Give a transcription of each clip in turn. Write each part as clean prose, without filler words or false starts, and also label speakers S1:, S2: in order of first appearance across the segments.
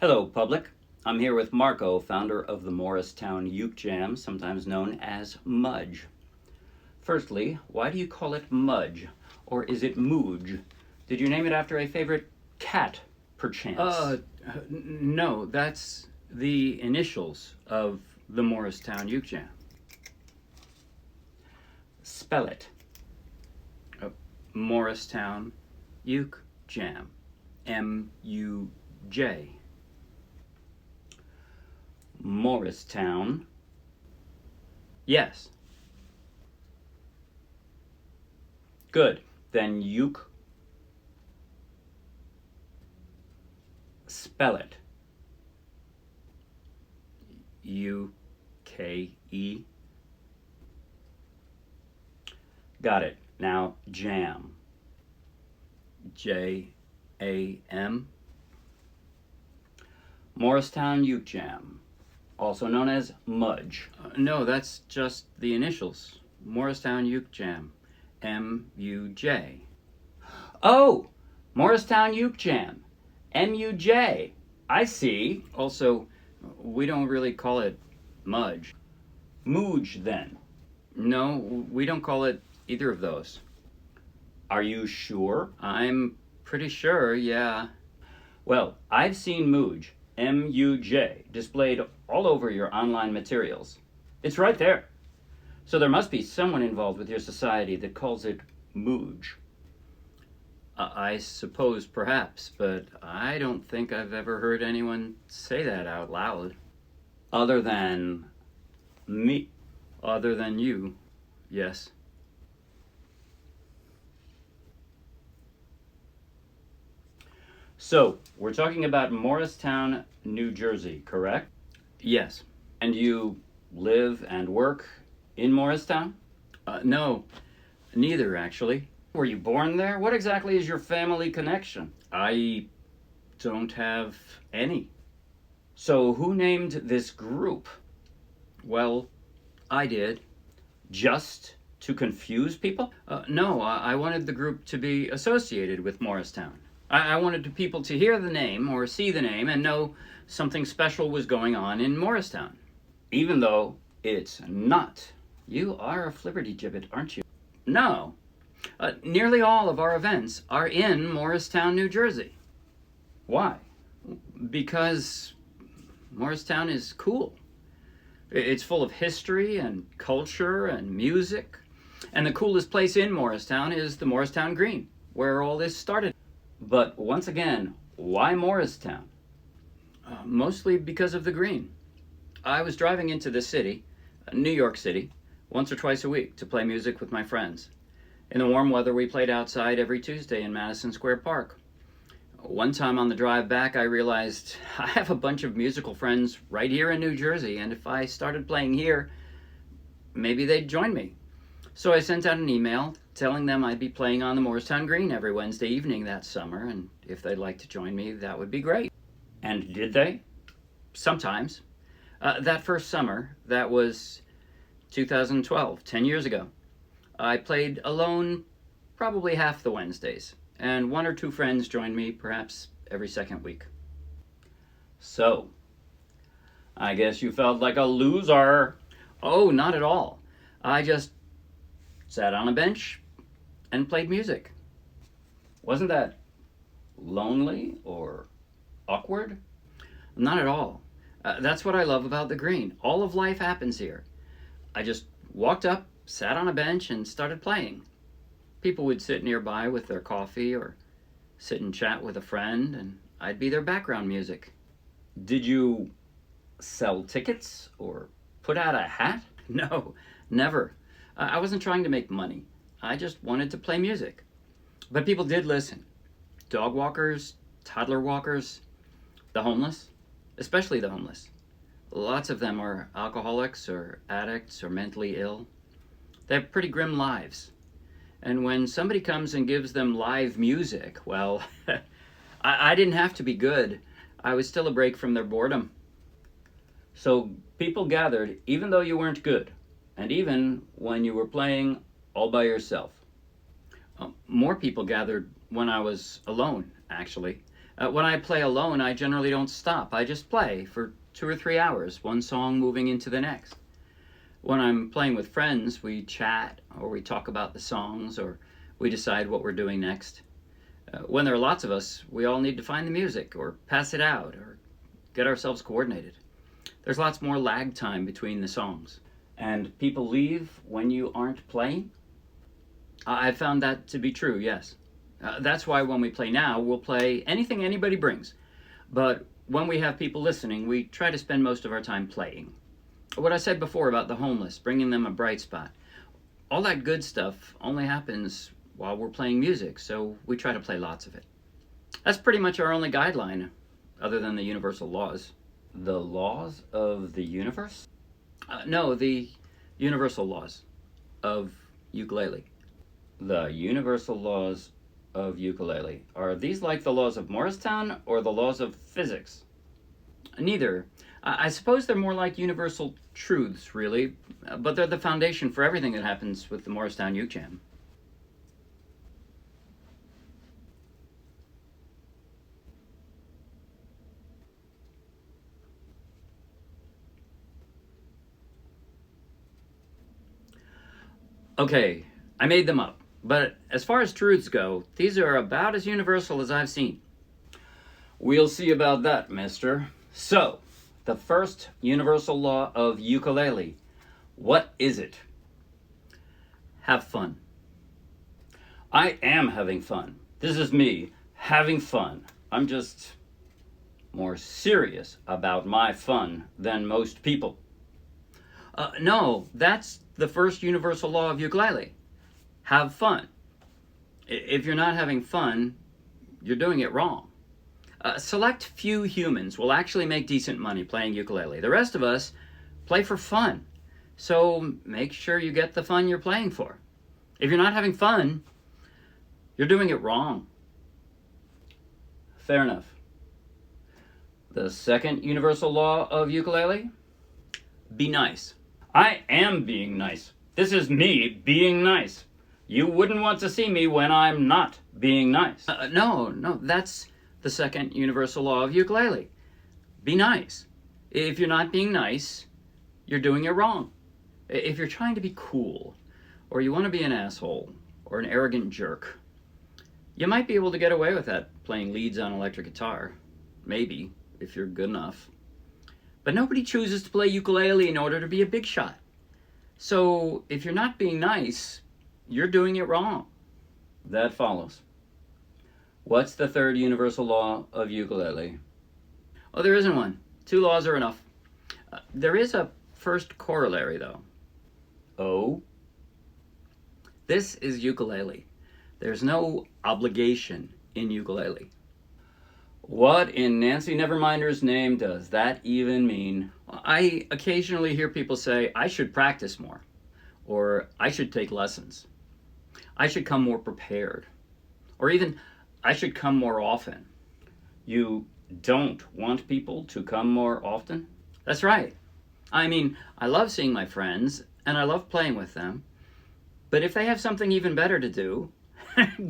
S1: Hello, public. I'm here with Marco, founder of the Morristown Uke Jam, sometimes known as MUJ. Firstly, why do you call it MUJ? Or is it MUJ? Did you name it after a favorite cat, perchance?
S2: No, that's the initials of the Morristown Uke Jam.
S1: Spell it.
S2: Morristown Uke Jam. MUJ.
S1: Morristown.
S2: Yes.
S1: Good. Then uke. Spell it.
S2: UKE.
S1: Got it. Now jam.
S2: JAM.
S1: Morristown Uke Jam, also known as MUJ.
S2: No, that's just the initials. Morristown Uke Jam. MUJ.
S1: Oh! Morristown Uke Jam. MUJ. I see.
S2: Also, we don't really call it MUJ.
S1: MUJ, then.
S2: No, we don't call it either of those.
S1: Are you sure?
S2: I'm pretty sure, yeah.
S1: Well, I've seen MUJ, MUJ, displayed all over your online materials. It's right there. So there must be someone involved with your society that calls it MUJ.
S2: I suppose perhaps, but I don't think I've ever heard anyone say that out loud.
S1: Other than me.
S2: Other than you, yes.
S1: So, we're talking about Morristown, New Jersey, correct?
S2: Yes.
S1: And you live and work in Morristown?
S2: No, neither actually.
S1: Were you born there? What exactly is your family connection?
S2: I don't have any.
S1: So who named this group?
S2: Well, I did.
S1: Just to confuse people?
S2: No, I wanted the group to be associated with Morristown. I wanted people to hear the name or see the name and know something special was going on in Morristown.
S1: Even though it's not. You are a flibbertigibbet, aren't you?
S2: No. Nearly all of our events are in Morristown, New Jersey.
S1: Why?
S2: Because Morristown is cool. It's full of history and culture and music. And the coolest place in Morristown is the Morristown Green, where all this started.
S1: But once again, why Morristown?
S2: Mostly because of the Green. I was driving into the city, New York City, once or twice a week to play music with my friends. In the warm weather, we played outside every Tuesday in Madison Square Park. One time on the drive back, I realized I have a bunch of musical friends right here in New Jersey, and if I started playing here, maybe they'd join me. So I sent out an email telling them I'd be playing on the Morristown Green every Wednesday evening that summer, and if they'd like to join me, that would be great.
S1: And did they?
S2: Sometimes. That first summer, that was 2012, 10 years ago, I played alone probably half the Wednesdays, and one or two friends joined me perhaps every second week.
S1: So, I guess you felt like a loser.
S2: Oh, not at all. I just sat on a bench and played music.
S1: Wasn't that lonely or awkward?
S2: Not at all. That's what I love about the Green. All of life happens here. I just walked up, sat on a bench, and started playing. People would sit nearby with their coffee or sit and chat with a friend, and I'd be their background music.
S1: Did you sell tickets or put out a hat?
S2: No, never. I wasn't trying to make money. I just wanted to play music. But people did listen. Dog walkers, toddler walkers, the homeless, especially the homeless. Lots of them are alcoholics or addicts or mentally ill. They have pretty grim lives. And when somebody comes and gives them live music, well, I didn't have to be good. I was still a break from their boredom.
S1: So people gathered even though you weren't good, and even when you were playing all by yourself.
S2: More people gathered when I was alone, actually. When I play alone, I generally don't stop. I just play for 2 or 3 hours, one song moving into the next. When I'm playing with friends, we chat, or we talk about the songs, or we decide what we're doing next. When there are lots of us, we all need to find the music, or pass it out, or get ourselves coordinated. There's lots more lag time between the songs.
S1: And people leave when you aren't playing?
S2: I've found that to be true, yes. That's why when we play now, we'll play anything anybody brings. But when we have people listening, we try to spend most of our time playing. What I said before about the homeless, bringing them a bright spot, all that good stuff only happens while we're playing music, so we try to play lots of it. That's pretty much our only guideline, other than the universal laws.
S1: The laws of the universe?
S2: No, the universal laws of ukulele.
S1: The universal laws of ukulele. Are these like the laws of Morristown or the laws of physics?
S2: Neither. I suppose they're more like universal truths, really, but they're the foundation for everything that happens with the Morristown Uke Jam. Okay, I made them up, but as far as truths go, these are about as universal as I've seen.
S1: We'll see about that, mister. So, the first universal law of ukulele. What is it?
S2: Have fun.
S1: I am having fun. This is me having fun. I'm just more serious about my fun than most people.
S2: No, that's the first universal law of ukulele. Have fun. If you're not having fun, you're doing it wrong. Select few humans will actually make decent money playing ukulele. The rest of us play for fun. So make sure you get the fun you're playing for. If you're not having fun, you're doing it wrong.
S1: Fair enough. The second universal law of ukulele?
S2: Be nice.
S1: I am being nice. This is me being nice. You wouldn't want to see me when I'm not being nice.
S2: No, that's the second universal law of ukulele. Be nice. If you're not being nice, you're doing it wrong. If you're trying to be cool, or you want to be an asshole, or an arrogant jerk, you might be able to get away with that playing leads on electric guitar. Maybe, if you're good enough. But nobody chooses to play ukulele in order to be a big shot. So if you're not being nice, you're doing it wrong.
S1: That follows. What's the third universal law of ukulele?
S2: Oh, there isn't one. 2 laws are enough. There is a first corollary, though.
S1: Oh?
S2: This is ukulele. There's no obligation in ukulele.
S1: What in Nancy Neverminder's name does that even mean?
S2: I occasionally hear people say, I should practice more, or I should take lessons. I should come more prepared, or even, I should come more often.
S1: You don't want people to come more often?
S2: That's right. I mean, I love seeing my friends, and I love playing with them, but if they have something even better to do,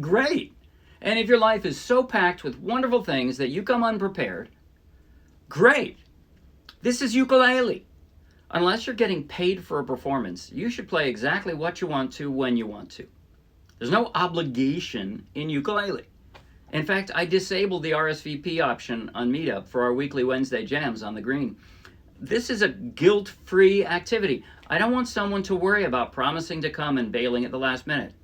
S2: great. And if your life is so packed with wonderful things that you come unprepared, great. This is ukulele. Unless you're getting paid for a performance, you should play exactly what you want to when you want to. There's no obligation in ukulele. In fact, I disabled the RSVP option on Meetup for our weekly Wednesday jams on the green. This is a guilt-free activity. I don't want someone to worry about promising to come and bailing at the last minute.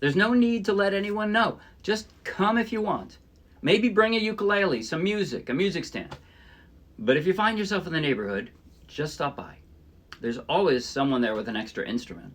S2: There's no need to let anyone know. Just come if you want. Maybe bring a ukulele, some music, a music stand. But if you find yourself in the neighborhood, just stop by. There's always someone there with an extra instrument.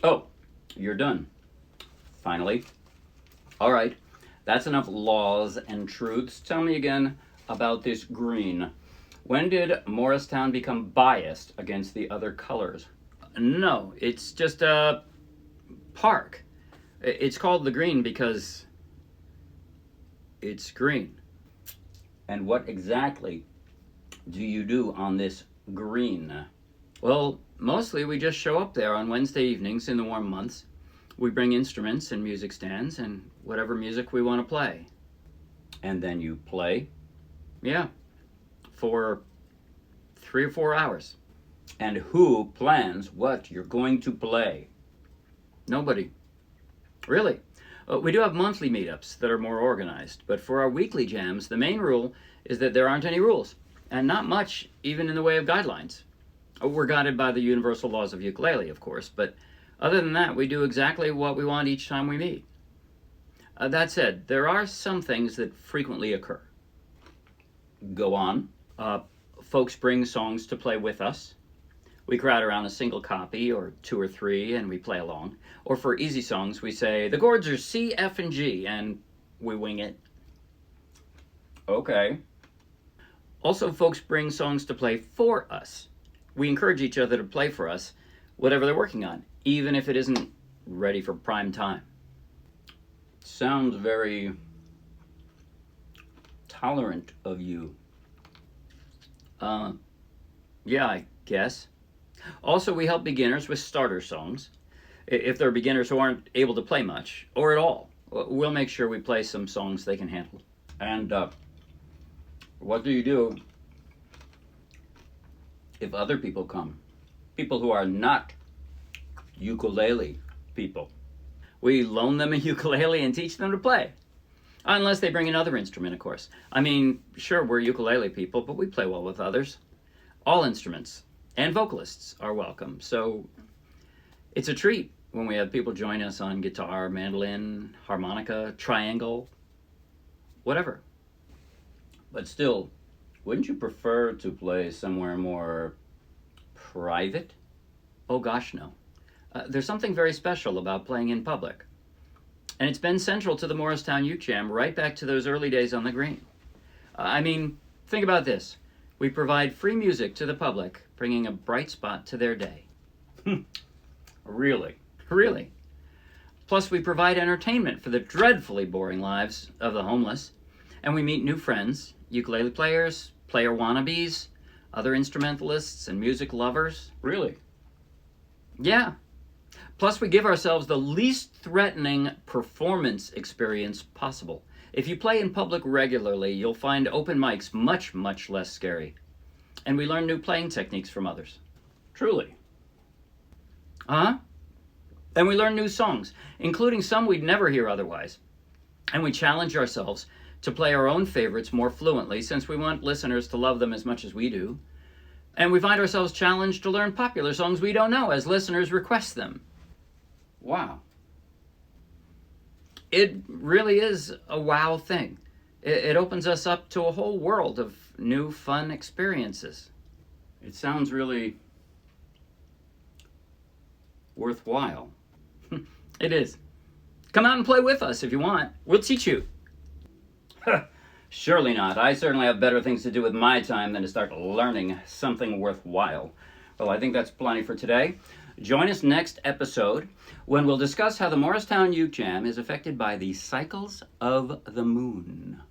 S1: Oh, you're done. Finally. All right, that's enough laws and truths. Tell me again about this green. When did Morristown become biased against the other colors?
S2: No, it's just a park. It's called the Green because it's green.
S1: And what exactly do you do on this green?
S2: Well, mostly we just show up there on Wednesday evenings in the warm months. We bring instruments and music stands and whatever music we want to play.
S1: And then you play?
S2: Yeah, for 3 or 4 hours.
S1: And who plans what you're going to play?
S2: Nobody. Really. We do have monthly meetups that are more organized, but for our weekly jams, the main rule is that there aren't any rules, and not much even in the way of guidelines. We're guided by the universal laws of ukulele, of course, but other than that, we do exactly what we want each time we meet. That said, there are some things that frequently occur.
S1: Go on.
S2: Folks bring songs to play with us. We crowd around a single copy or 2 or 3 and we play along. Or for easy songs, we say, the chords are C, F, and G, and we wing it.
S1: Okay.
S2: Also, folks bring songs to play for us. We encourage each other to play for us whatever they're working on, even if it isn't ready for prime time.
S1: Sounds very tolerant of you.
S2: Yeah, I guess. Also, we help beginners with starter songs. If there are beginners who aren't able to play much, or at all, we'll make sure we play some songs they can handle.
S1: And what do you do if other people come? People who are not ukulele people.
S2: We loan them a ukulele and teach them to play. Unless they bring another instrument, of course. I mean, sure, we're ukulele people, but we play well with others. All instruments and vocalists are welcome, so it's a treat when we have people join us on guitar, mandolin, harmonica, triangle, whatever.
S1: But still, wouldn't you prefer to play somewhere more private?
S2: Oh gosh, no. There's something very special about playing in public. And it's been central to the Morristown Uke Jam right back to those early days on the green. I mean, think about this. We provide free music to the public, bringing a bright spot to their day.
S1: Really?
S2: Really. Plus, we provide entertainment for the dreadfully boring lives of the homeless. And we meet new friends, ukulele players, player wannabes, other instrumentalists, and music lovers.
S1: Really?
S2: Yeah. Plus, we give ourselves the least threatening performance experience possible. If you play in public regularly, you'll find open mics much, much less scary. And we learn new playing techniques from others.
S1: Truly?
S2: And we learn new songs, including some we'd never hear otherwise. And we challenge ourselves to play our own favorites more fluently, since we want listeners to love them as much as we do. And we find ourselves challenged to learn popular songs we don't know as listeners request them.
S1: Wow.
S2: It really is a wow thing. It opens us up to a whole world of new fun experiences.
S1: It sounds really worthwhile.
S2: It is. Come out and play with us if you want. We'll teach you.
S1: Surely not. I certainly have better things to do with my time than to start learning something worthwhile. Well, I think that's plenty for today. Join us next episode when we'll discuss how the Morristown Uke Jam is affected by the cycles of the moon.